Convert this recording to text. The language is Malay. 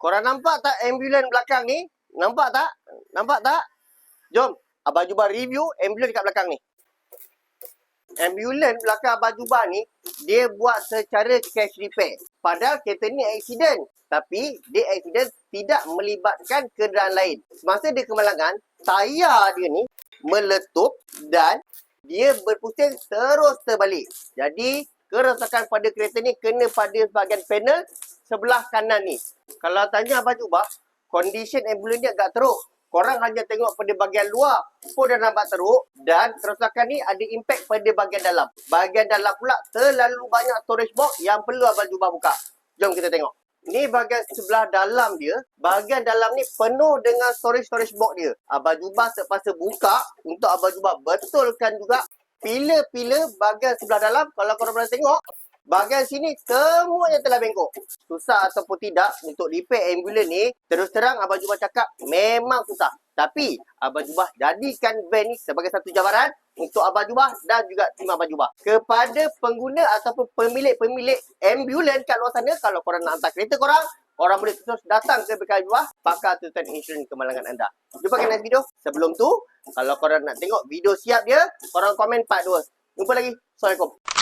Korang nampak tak ambulans belakang ni? Nampak tak? Nampak tak? Jom, Abang Jubah review ambulans dekat belakang ni. Ambulans belakang Abang Jubah ni, dia buat secara cash repair. Padahal kereta ni accident. Tapi, dia accident tidak melibatkan kenderaan lain. Semasa dia kemalangan, tayar dia ni meletup dan dia berpusing terus terbalik. Jadi, kerosakan pada kereta ni kena pada bahagian panel sebelah kanan ni. Kalau tanya Abang Jubah, condition ambulans ni agak teruk. Korang hanya tengok pada bahagian luar pun dah nampak teruk dan kerosakan ni ada impact pada bahagian dalam. Bahagian dalam pula terlalu banyak storage box yang perlu Abang Jubah buka. Jom kita tengok. Ni bahagian sebelah dalam dia. Bahagian dalam ni penuh dengan storage box dia. Abang Jubah terpaksa buka untuk Abang Jubah betulkan juga pilar-pilar bahagian sebelah dalam. Kalau korang pernah tengok, bahagian sini semuanya telah bengkok. Susah ataupun tidak untuk repair ambulans ni, terus terang Abang Jubah cakap memang susah. Tapi Abang Jubah jadikan van ni sebagai satu cabaran untuk Abang Jubah dan juga tim Abang Jubah. Kepada pengguna ataupun pemilik ambulans kat luar sana, kalau korang nak hantar kereta korang, korang boleh terus datang ke BKA Jubah, pakar tutupan insurans kemalangan anda. Jumpa ke next video. Sebelum tu, kalau korang nak tengok video siap dia, korang komen part 2. Jumpa lagi. Assalamualaikum.